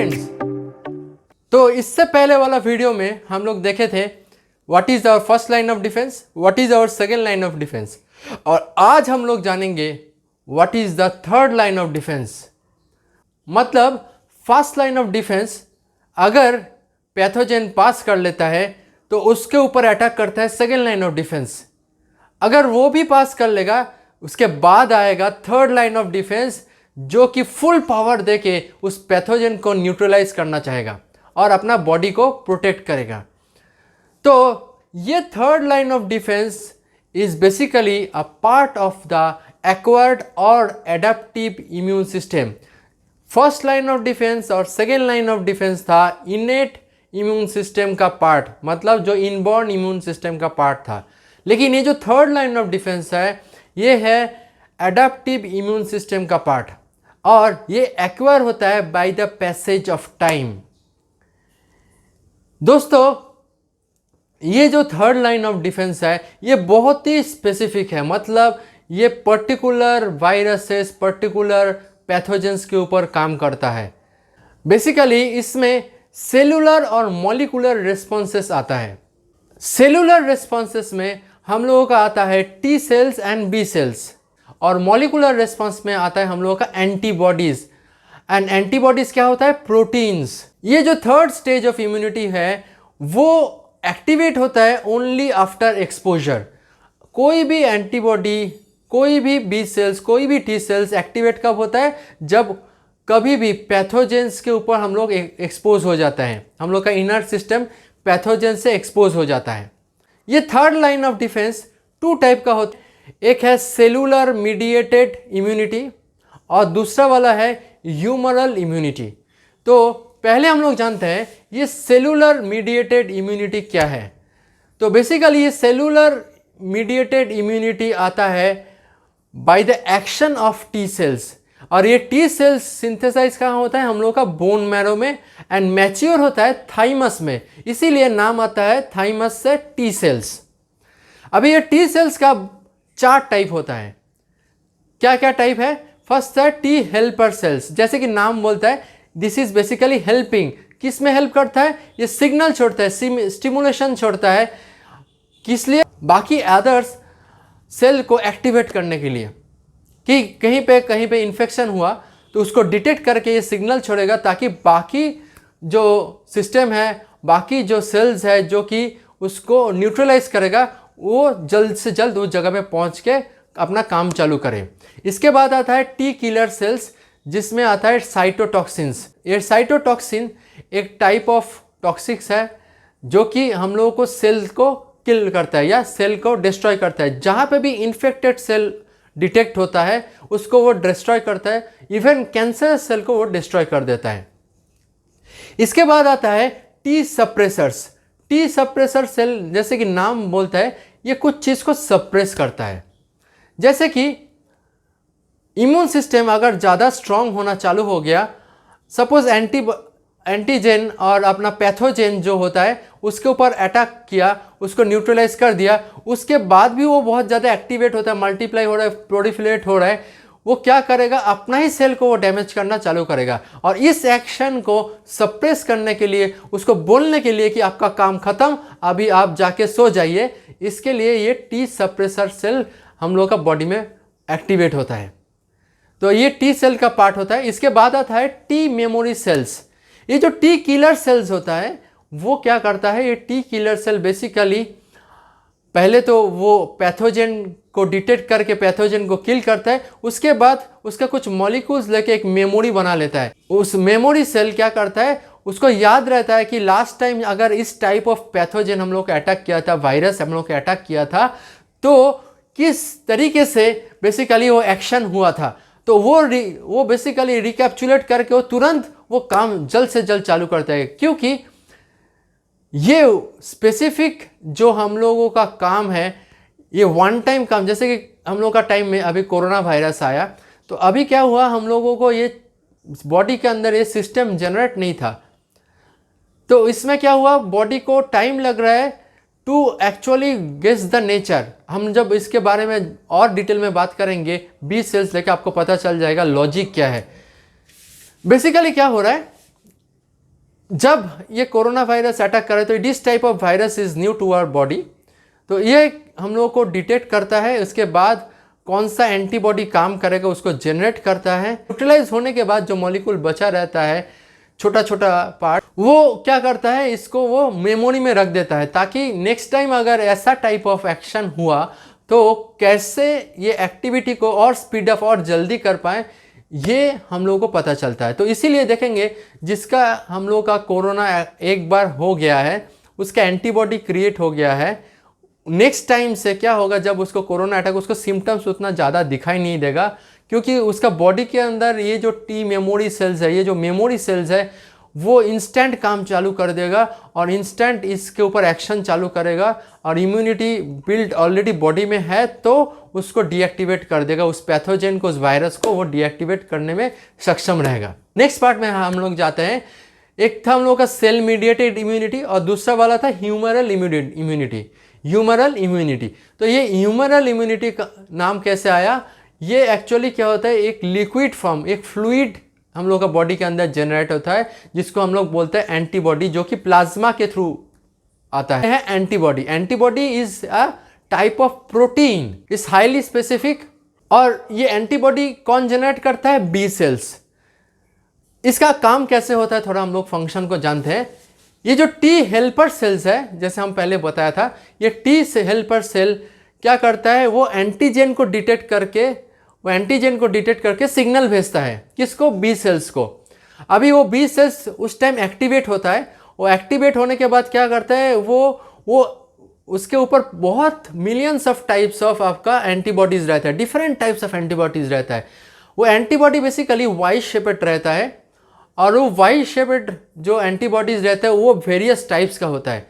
Friends, तो इससे पहले वाला वीडियो में हम लोग देखे थे what is our first line of defence, what is our second line of defence, और आज हम लोग जानेंगे what is the third line of defence. मतलब फर्स्ट लाइन ऑफ डिफेंस अगर पैथोजन पास कर लेता है तो उसके ऊपर अटैक करता है सेकेंड लाइन ऑफ डिफेंस। अगर वो भी पास कर लेगा उसके बाद आएगा थर्ड लाइन ऑफ डिफेंस, जो कि फुल पावर देके उस पैथोजन को न्यूट्रलाइज करना चाहेगा और अपना बॉडी को प्रोटेक्ट करेगा। तो ये third line of defence is basically a part of the acquired और adaptive immune system. First line of defence और सेकेंड लाइन ऑफ डिफेंस था इनेट इम्यून सिस्टम का पार्ट, मतलब जो इनबॉर्न इम्यून सिस्टम का पार्ट था। लेकिन ये जो थर्ड लाइन ऑफ डिफेंस है ये है एडेप्टिव इम्यून सिस्टम का पार्ट, और ये एक्वायर होता है by the passage of time. दोस्तों, ये जो थर्ड लाइन ऑफ डिफेंस है ये बहुत ही स्पेसिफिक है, मतलब ये पर्टिकुलर वायरसेस, पर्टिकुलर पैथोजेंस के ऊपर काम करता है। बेसिकली इसमें सेलुलर और मॉलिकुलर रिस्पॉन्सेस आता है। सेलुलर रिस्पॉन्सेस में हम लोगों का आता है T cells and B cells, और मॉलिकुलर रिस्पॉन्स में आता है हम लोगों का एंटीबॉडीज। एंड एंटीबॉडीज क्या होता है? प्रोटीन्स। ये जो थर्ड स्टेज ऑफ इम्यूनिटी है वो एक्टिवेट होता है ओनली आफ्टर एक्सपोजर। कोई भी एंटीबॉडी, कोई भी बी सेल्स, कोई भी टी सेल्स एक्टिवेट कब होता है? जब कभी भी पैथोजेंस के ऊपर हम लोग एक्सपोज हो जाता है, हम लोग का इनर सिस्टम पैथोजेन से एक्सपोज हो जाता है। ये third line of defence two type का होता है। एक है सेलुलर मीडिएटेड इम्यूनिटी और दूसरा वाला है ह्यूमरल इम्यूनिटी। तो पहले हम लोग जानते हैं ये सेलुलर मीडिएटेड इम्यूनिटी क्या है। तो बेसिकली ये सेलुलर मीडिएटेड इम्यूनिटी आता है by the action of T cells, और ये टी सेल्स सिंथेसाइज कहाँ होता है? हम लोग का बोन मैरो में, एंड मैच्योर होता है थाइमस में, इसीलिए नाम आता है थाइमस से टी सेल्स। अभी ये टी सेल्स का 4 टाइप होता है। क्या क्या टाइप है? फर्स्ट है टी हेल्पर सेल्स, जैसे कि नाम बोलता है दिस इज बेसिकली हेल्पिंग। किस में हेल्प करता है? ये सिग्नल छोड़ता है, स्टिमुलेशन छोड़ता है। किस लिए? बाकी अदर्स सेल को एक्टिवेट करने के लिए, कि कहीं पे इन्फेक्शन हुआ तो उसको डिटेक्ट करके ये सिग्नल छोड़ेगा, ताकि बाकी जो सिस्टम है, बाकी जो सेल्स है जो कि उसको न्यूट्रलाइज करेगा, वो जल्द से जल्द उस जगह पे पहुंच के अपना काम चालू करे। इसके बाद आता है टी किलर सेल्स, जिसमें आता है साइटोटॉक्सिन्स। ये साइटोटॉक्सिन एक टाइप ऑफ टॉक्सिक्स है जो कि हम लोगों को सेल को किल करता है या सेल को डिस्ट्रॉय करता है। जहाँ पे भी इन्फेक्टेड सेल डिटेक्ट होता है उसको वो डिस्ट्रॉय करता है, इवन कैंसर सेल को वो डिस्ट्रॉय कर देता है। इसके बाद आता है T suppressors. T suppressor cell, जैसे कि नाम बोलता है, ये कुछ चीज़ को सप्रेस करता है। जैसे कि इम्यून सिस्टम अगर ज़्यादा स्ट्रांग होना चालू हो गया, सपोज एंटीजन और अपना पैथोजेन जो होता है उसके ऊपर अटैक किया, उसको न्यूट्रलाइज कर दिया, उसके बाद भी वो बहुत ज़्यादा एक्टिवेट होता है, मल्टीप्लाई हो रहा है, प्रोलिफरेट हो रहा है, वो क्या करेगा? अपना ही सेल को वो डैमेज करना चालू करेगा। और इस एक्शन को सप्रेस करने के लिए, उसको बोलने के लिए कि आपका काम खत्म, अभी आप जाके सो जाइए, इसके लिए ये टी सप्रेसर सेल हम लोग का बॉडी में एक्टिवेट होता है। तो ये टी सेल का पार्ट होता है। इसके बाद आता है टी मेमोरी सेल्स। ये जो टी किलर सेल्स होता है वो क्या करता है? ये टी किलर सेल बेसिकली पहले तो वो पैथोजन को डिटेक्ट करके पैथोजन को किल करता है, उसके बाद उसका कुछ मॉलिक्यूल्स लेके एक मेमोरी बना लेता है। उस मेमोरी सेल क्या करता है? उसको याद रहता है कि लास्ट टाइम अगर इस टाइप ऑफ पैथोजन हम लोग को अटैक किया था, वायरस हम लोग को अटैक किया था, तो किस तरीके से बेसिकली वो एक्शन हुआ था। तो वो बेसिकली रिकैप्चुलेट करके वो तुरंत वो काम जल्द से जल्द चालू करता है, क्योंकि ये स्पेसिफिक जो हम लोगों का काम है ये वन टाइम काम। जैसे कि हम लोग का टाइम में अभी कोरोना वायरस आया, तो अभी क्या हुआ, हम लोगों को ये बॉडी के अंदर ये सिस्टम जनरेट नहीं था, तो इसमें क्या हुआ, बॉडी को टाइम लग रहा है to actually guess the nature. हम जब इसके बारे में और डिटेल में बात करेंगे, बी सेल्स लेके आपको पता चल जाएगा लॉजिक क्या है। बेसिकली क्या हो रहा है, जब ये कोरोना वायरस अटैक करे तो this type of virus is new to our body, तो ये हम लोगों को डिटेक्ट करता है। उसके बाद कौन सा एंटीबॉडी काम करेगा उसको जनरेट करता है। न्यूट्रलाइज होने के बाद जो मॉलिक्यूल बचा रहता है, छोटा छोटा पार्ट, वो क्या करता है, इसको वो मेमोरी में रख देता है, ताकि नेक्स्ट टाइम अगर ऐसा टाइप ऑफ एक्शन हुआ तो कैसे ये एक्टिविटी को और स्पीड अप और जल्दी कर पाए, ये हम लोगों को पता चलता है। तो इसीलिए देखेंगे जिसका हम लोग का कोरोना एक बार हो गया है, उसका एंटीबॉडी क्रिएट हो गया है, नेक्स्ट टाइम से क्या होगा, जब उसको कोरोना अटैक, उसको सिम्टम्स उतना ज़्यादा दिखाई नहीं देगा, क्योंकि उसका बॉडी के अंदर ये जो टी मेमोरी सेल्स है, ये जो मेमोरी सेल्स है, वो इंस्टेंट काम चालू कर देगा और इंस्टेंट इसके ऊपर एक्शन चालू करेगा, और इम्यूनिटी बिल्ड ऑलरेडी बॉडी में है तो उसको डीएक्टिवेट कर देगा, उस पैथोजन को, उस वायरस को वो डीएक्टिवेट करने में सक्षम रहेगा। नेक्स्ट पार्ट में हम लोग जाते हैं। एक था हम लोग का सेल मीडिएटेड इम्यूनिटी और दूसरा वाला था ह्यूमरल इम्यूनिटी। ह्यूमरल इम्यूनिटी, तो ये ह्यूमरल इम्यूनिटी का नाम कैसे आया, ये एक्चुअली क्या होता है, एक लिक्विड फॉर्म, एक फ्लूइड हम लोग का बॉडी के अंदर जनरेट होता है, जिसको हम लोग बोलते हैं एंटीबॉडी, जो कि प्लाज्मा के थ्रू आता है। Antibody, antibody is a type of protein, is highly specific. और ये एंटीबॉडी कौन जनरेट करता है, बी सेल्स। इसका काम कैसे होता है, थोड़ा हम लोग फंक्शन को जानते हैं। ये जो टी हेल्पर सेल्स है, जैसे हम पहले बताया था, ये टी हेल्पर सेल क्या करता है, वो एंटीजन को डिटेक्ट करके सिग्नल भेजता है, किसको, बी सेल्स को। अभी वो बी सेल्स उस टाइम एक्टिवेट होता है, वो एक्टिवेट होने के बाद क्या करता है, वो उसके ऊपर बहुत मिलियंस ऑफ टाइप्स ऑफ आपका एंटीबॉडीज रहता है, डिफरेंट टाइप्स ऑफ एंटीबॉडीज रहता है। वो एंटीबॉडी बेसिकली वाई शेपेड रहता है, और वो वाई शेपेड जो एंटीबॉडीज रहता है वो वेरियस टाइप्स का होता है।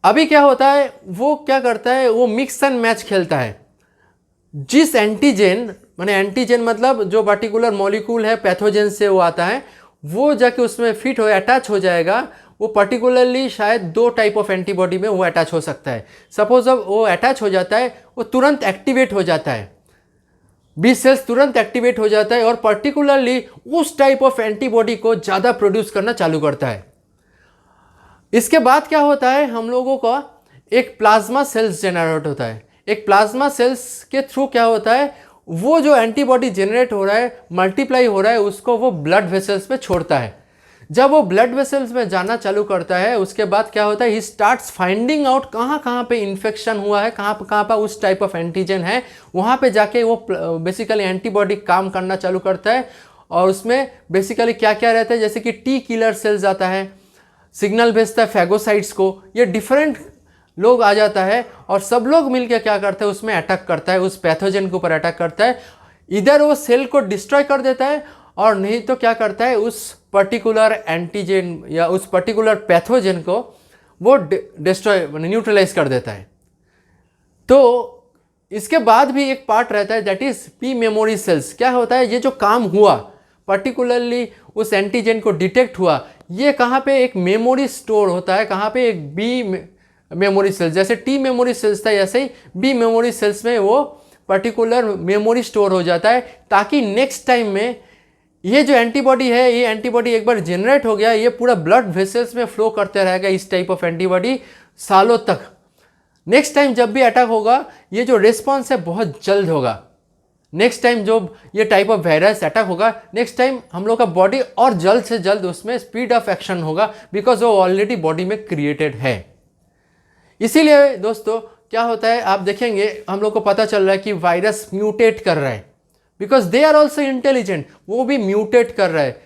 अभी क्या होता है, वो क्या करता है, वो मिक्स एंड मैच खेलता है। जिस एंटीजन, माने एंटीजन मतलब जो पर्टिकुलर मॉलिक्यूल है पैथोजन से वो आता है, वो जाके उसमें फिट हो, अटैच हो जाएगा। वो पर्टिकुलरली शायद दो टाइप ऑफ एंटीबॉडी में वो अटैच हो सकता है। सपोज अब वो अटैच हो जाता है, वो तुरंत एक्टिवेट हो जाता है, बी सेल्स तुरंत एक्टिवेट हो जाता है और पर्टिकुलरली उस टाइप ऑफ एंटीबॉडी को ज़्यादा प्रोड्यूस करना चालू करता है। इसके बाद क्या होता है, हम लोगों का एक प्लाज्मा सेल्स जनरेट होता है। एक प्लाज्मा सेल्स के थ्रू क्या होता है, वो जो एंटीबॉडी जनरेट हो रहा है, मल्टीप्लाई हो रहा है, उसको वो ब्लड वेसल्स में छोड़ता है। जब वो ब्लड वेसल्स में जाना चालू करता है, उसके बाद क्या होता है, ही स्टार्ट्स फाइंडिंग आउट कहाँ पे इन्फेक्शन हुआ है, कहाँ पर उस टाइप ऑफ एंटीजन है, वहाँ पे जाके वो बेसिकली एंटीबॉडी काम करना चालू करता है। और उसमें बेसिकली क्या क्या रहता है, जैसे कि टी किलर सेल्स आता है, सिग्नल भेजता है फैगोसाइट्स को, ये डिफरेंट लोग आ जाता है और सब लोग मिलकर क्या करते हैं, उसमें अटैक करता है, उस पैथोजन के ऊपर अटैक करता है। इधर वो सेल को डिस्ट्रॉय कर देता है, और नहीं तो क्या करता है, उस पर्टिकुलर एंटीजन या उस पर्टिकुलर पैथोजन को वो डिस्ट्रॉय न्यूट्रलाइज कर देता है। तो इसके बाद भी एक पार्ट रहता है, that is P memory cells. क्या होता है, ये जो काम हुआ पर्टिकुलरली उस एंटीजन को डिटेक्ट हुआ, ये कहाँ पे एक मेमोरी स्टोर होता है, कहाँ पे एक बी मेमोरी सेल्स, जैसे टी मेमोरी सेल्स था ऐसे ही बी मेमोरी सेल्स में वो पर्टिकुलर मेमोरी स्टोर हो जाता है, ताकि नेक्स्ट टाइम में ये जो एंटीबॉडी है, ये एंटीबॉडी एक बार जनरेट हो गया, ये पूरा ब्लड वेसल्स में फ्लो करते रहेगा, इस टाइप ऑफ एंटीबॉडी सालों तक। नेक्स्ट टाइम जब भी अटैक होगा, ये जो रिस्पॉन्स है बहुत जल्द होगा। नेक्स्ट टाइम जो ये टाइप ऑफ वायरस अटैक होगा, नेक्स्ट टाइम हम लोग का बॉडी और जल्द से जल्द उसमें स्पीड ऑफ एक्शन होगा, बिकॉज वो ऑलरेडी बॉडी में क्रिएटेड है। इसीलिए दोस्तों क्या होता है, आप देखेंगे हम लोग को पता चल रहा है कि वायरस म्यूटेट कर रहा है, because they are also intelligent, वो भी म्यूटेट कर रहा है।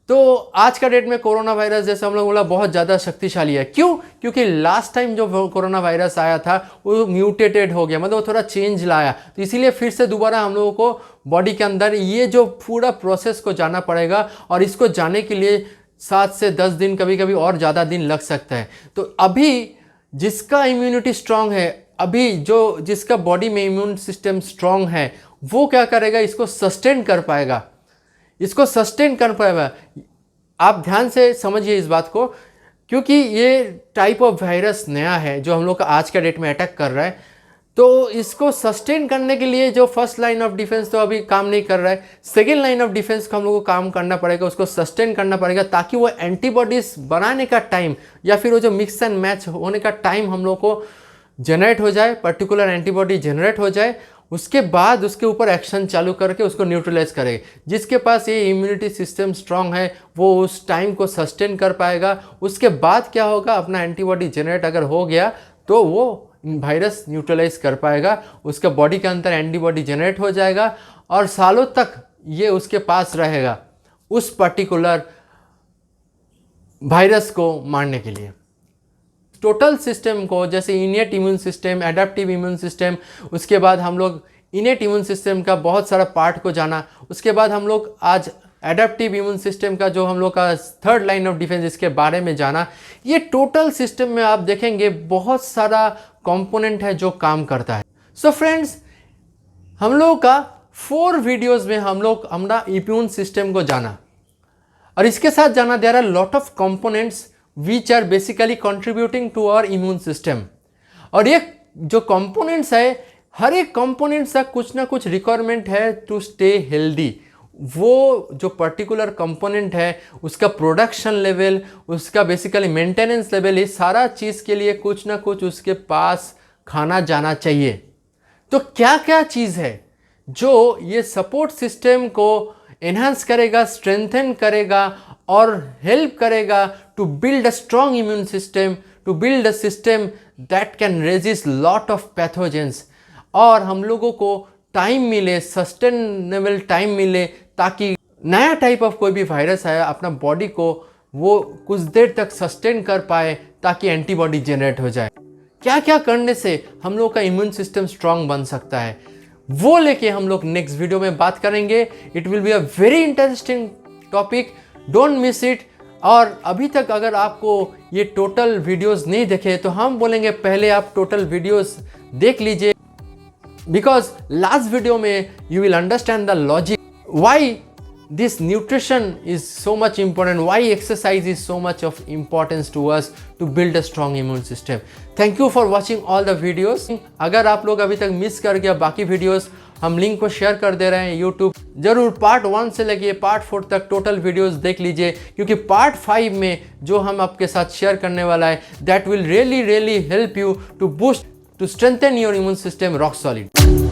तो आज का डेट में कोरोना वायरस जैसे हम लोग बोला बहुत ज़्यादा शक्तिशाली है। क्यों? क्योंकि लास्ट टाइम जो कोरोना वायरस आया था वो म्यूटेटेड हो गया, मतलब वो थोड़ा चेंज लाया, तो इसीलिए फिर से दोबारा हम लोगों को बॉडी के अंदर ये जो पूरा प्रोसेस को जाना पड़ेगा, और इसको जाने के लिए 7 से 10 दिन, कभी कभी और ज़्यादा दिन लग सकता है। तो अभी जिसका इम्यूनिटी स्ट्रांग है, अभी जो जिसका बॉडी में इम्यून सिस्टम स्ट्रांग है, वो क्या करेगा, इसको सस्टेन कर पाएगा, इसको सस्टेन कर पाएगा। आप ध्यान से समझिए इस बात को, क्योंकि ये टाइप ऑफ वायरस नया है जो हम लोग का आज का डेट में अटैक कर रहा है। तो इसको सस्टेन करने के लिए जो फर्स्ट लाइन ऑफ डिफेंस तो अभी काम नहीं कर रहा है, सेकेंड लाइन ऑफ डिफेंस को हम लोग को काम करना पड़ेगा, उसको सस्टेन करना पड़ेगा ताकि वो एंटीबॉडीज बनाने का टाइम या फिर वो जो मिक्स एंड मैच होने का टाइम हम लोग को जनरेट हो जाए, पर्टिकुलर एंटीबॉडी जनरेट हो जाए। उसके बाद उसके ऊपर एक्शन चालू करके उसको न्यूट्रलाइज करेगा। जिसके पास ये इम्यूनिटी सिस्टम स्ट्रांग है वो उस टाइम को सस्टेन कर पाएगा। उसके बाद क्या होगा, अपना एंटीबॉडी जनरेट अगर हो गया तो वो वायरस न्यूट्रलाइज कर पाएगा, उसका बॉडी के अंदर एंटीबॉडी जनरेट हो जाएगा और सालों तक ये उसके पास रहेगा उस पर्टिकुलर वायरस को मारने के लिए। टोटल सिस्टम को जैसे इनेट immune system, adaptive immune system, उसके बाद हम लोग इनेट इम्यून सिस्टम का बहुत सारा पार्ट को जाना, उसके बाद हम लोग आज एडेप्टिव इम्यून सिस्टम का जो हम लोग का थर्ड लाइन ऑफ डिफेंस इसके बारे में जाना। ये टोटल सिस्टम में आप देखेंगे बहुत सारा कंपोनेंट है जो काम करता है। सो फ्रेंड्स, हम लोग का 4 वीडियोस में हम लोग अपना इम्यून सिस्टम को जाना और इसके साथ जाना there are lot of components which are basically contributing to our immune system. और ये जो कंपोनेंट्स है, हर एक कंपोनेंट्स का कुछ ना कुछ रिक्वायरमेंट है टू स्टे हेल्दी। वो जो पर्टिकुलर कंपोनेंट है उसका प्रोडक्शन लेवल, उसका बेसिकली मेंटेनेंस लेवल, ये सारा चीज़ के लिए कुछ ना कुछ उसके पास खाना जाना चाहिए। तो क्या क्या चीज़ है जो ये सपोर्ट सिस्टम को एनहांस करेगा, स्ट्रेंथन करेगा और हेल्प करेगा to build a strong immune system, to build a system that can resist lot of pathogens. और हम लोगों को टाइम मिले, सस्टेनेबल टाइम मिले, ताकि नया टाइप ऑफ कोई भी वायरस आया अपना बॉडी को वो कुछ देर तक सस्टेन कर पाए ताकि एंटीबॉडी जनरेट हो जाए। क्या क्या करने से हम लोग का इम्यून सिस्टम स्ट्रांग बन सकता है वो लेके हम लोग नेक्स्ट वीडियो में बात करेंगे। It will be a very interesting topic, don't miss it. और अभी तक अगर आपको ये टोटल वीडियोस नहीं देखे तो हम बोलेंगे पहले आप टोटल वीडियोस देख लीजिए, बिकॉज लास्ट वीडियो में you will understand the logic why this nutrition is so much important, why exercise is so much of importance to us to build a strong immune system. Thank you for watching all the videos. अगर आप लोग अभी तक miss कर गया बाकी videos, हम link को शेयर कर दे रहे हैं YouTube। जरूर पार्ट 1 से लेके पार्ट 4 तक टोटल वीडियोस देख लीजिए, क्योंकि पार्ट 5 में जो हम आपके साथ शेयर करने वाला है that will really help you to boost, to strengthen your immune system rock solid.